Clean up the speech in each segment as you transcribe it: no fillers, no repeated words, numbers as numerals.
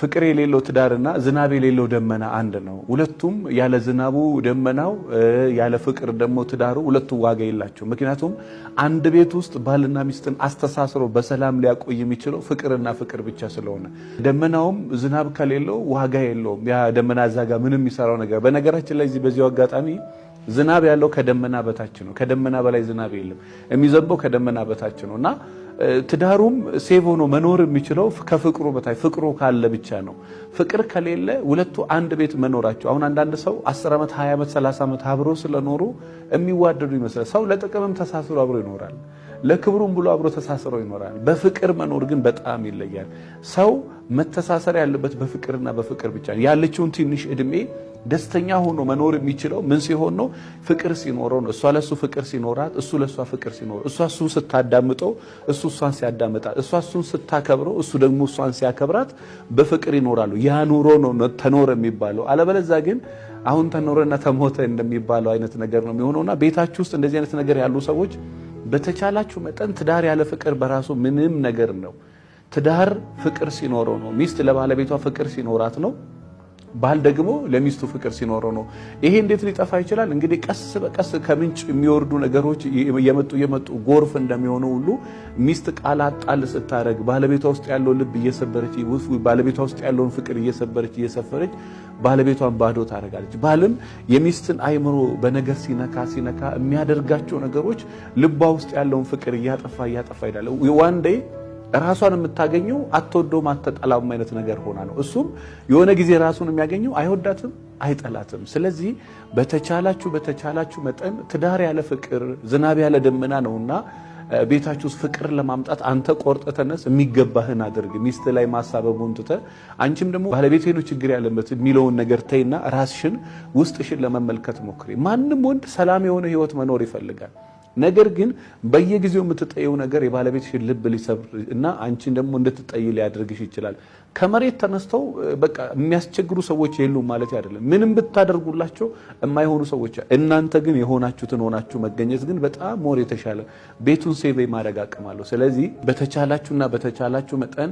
ፍቅር የሌለው ትዳርና ዝናብ የሌለው ደመና አንድ ነው። ሁለቱም ያለ ዝናቡ ደመናው ያለ ፍቅር ደግሞ ትዳሩ ሁለቱ ዋጋ የላቸው። ምክንያቱም አንድ ቤት ውስጥ ባልና ሚስትን አስተሳስሮ በሰላም ሊያቆይ የሚችለው ፍቅርና ፍቅር ብቻ ስለሆነ ደመናውም ዝናብ ከሌለው ዋጋ የለውም። ያ ደመና ዛጋ ምንም የሚሰራው ነገር በነገራችን ላይ በዚሁ አጋጣሚ ዝናብ ያለው ከደመና በታች ነው። ከደመና በላይ ዝናብ የለም። የሚዘንበው ከደመና በታች ነውና ትዳሩም ሴቭ ሆኖ መኖር የሚችለው ከፍቅሩ በታይ ፍቅሩ ካለ ብቻ ነው። ፍቅር ከሌለ ሁለቱ አንድ ቤት መኖራቸው አሁን አንዳንድ ሰው 10 ዓመት 20 ዓመት 30 ዓመት አብሮ ስለኖሩ የሚዋደዱ ይመስላል። ሰው ለጥቅምም ተሳስሮ አብሮ ይኖራል፣ ለክብሩም ብሎ አብሮ ተሳስሮ ይኖራል። በፍቅር መኖር ግን በጣም ይለያል። ሰው መተሳሰር ያለበት በፍቅርና በፍቅር ብቻ ነው። ያለችውን ትንሽ እድሜ ደስተኛ ሆኖ መኖር የሚችለው ምን ሲሆን ነው? ፍቅር ሲኖረው ነው። እሷ ለሱ ፍቅር ሲኖራት፣ እሱ ለሷ ፍቅር ሲኖር፣ እሷ እሱን ስታዳምጠው፣ እሱ እሷን ሲያዳምጣት፣ እሷ እሱን ስታከብረው፣ እሱ ደግሞ እሷን ሲያከብራት በፍቅር ይኖራሉ። ያ ኑሮ ነው ተኖረ የሚባለው። አለበለዚያ ግን አሁን ተኖረና ተሞተ እንደሚባለው አይነት ነገር ነው የሚሆነውና ቤታችሁ ውስጥ እንደዚህ አይነት ነገር ያሉ ሰዎች በተቻላችሁ መጠን ትዳር ያለ ፍቅር በራሱ ምንም ነገር ነው። ትዳር ፍቅር ሲኖረው ነው። ሚስት ለባለቤቷ ፍቅር ሲኖራት ነው። ባል ደግሞ ለሚስቱ ፍቅር ሲኖረው ነው። ይሄ እንዴት ሊጠፋ ይችላል? እንግዲህ ቀስ በቀስ ከምንጭ የሚወርዱ ነገሮች የመጡ ጎርፍ እንደሚሆነው ሁሉ ሚስት ቃል አጣል ስታረግ ባለቤቷ ውስጥ ያለው ልብ እየሰበረች ባለቤቷ ውስጥ ያለውን ፍቅር እየሰበረች ባለቤቷን ባዶ ታረጋለች። ባልም የሚስትን አይምሮ በነገር ሲነካ የሚያደርጋቸው ነገሮች ልቧ ውስጥ ያለውን ፍቅር እያጠፋ ይላል። ዋን ዴይ ራሷን የምታገኘው አትወደውም አትጠላውም አይነት ነገር ሆና ነው። እሱም የሆነ ጊዜ ራሱን የሚያገኘው አይወዳትም አይጠላትም። ስለዚህ በተቻላችሁ መጠን ትዳር ያለ ፍቅር ዝናብ ያለ ደመና ነውና ቤታችሁ ውስጥ ፍቅር ለማምጣት አንተ ቆርጠ ተነስ፣ የሚገባህን አድርግ። ሚስት ላይ ማሳበቡን ትተ አንቺም ደግሞ ባለቤቴ ነው ችግር ያለበት የሚለውን ነገር ተይና ራስሽን ውስጥሽን ለመመልከት ሞክሪ። ማንም ወንድ ሰላም የሆነ ህይወት መኖር ይፈልጋል። ነገር ግን በየጊዜው የምትጠየው ነገር የባለቤትሽን ልብ ሊሰብር እና አንቺን ደግሞ እንድትጠይ ሊያደርግሽ ይችላል። ከመሬት ተነስተው በቃ የሚያስቸግሩ ሰዎች የሉም ማለት አይደለም። ምንም ብታደርጉላቸው የማይሆኑ ሰዎች፣ እናንተ ግን የሆናችሁትን ሆናችሁ መገኘት ግን በጣም ሞር የተሻለ ቤቱን ሴቭ ማድረግ አቅም አለው። ስለዚህ በተቻላችሁ መጠን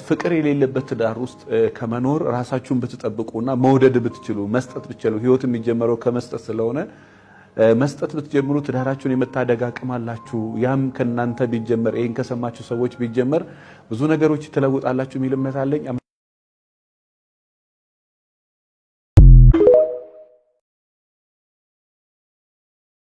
ፍቅር የሌለበት ትዳር ውስጥ ከመኖር ራሳችሁን ብትጠብቁና መውደድ ብትችሉ መስጠት ብትችሉ፣ ህይወት የሚጀመረው ከመስጠት ስለሆነ መስጠት ብትጀምሩ ትዳራችሁን የመታደግ አቅም አላችሁ። ያም ከናንተ ቢጀመር ይሄን ከሰማችሁ ሰዎች ቢጀመር ብዙ ነገሮች ተለውጣላችሁ የሚል እምነት አለኝ።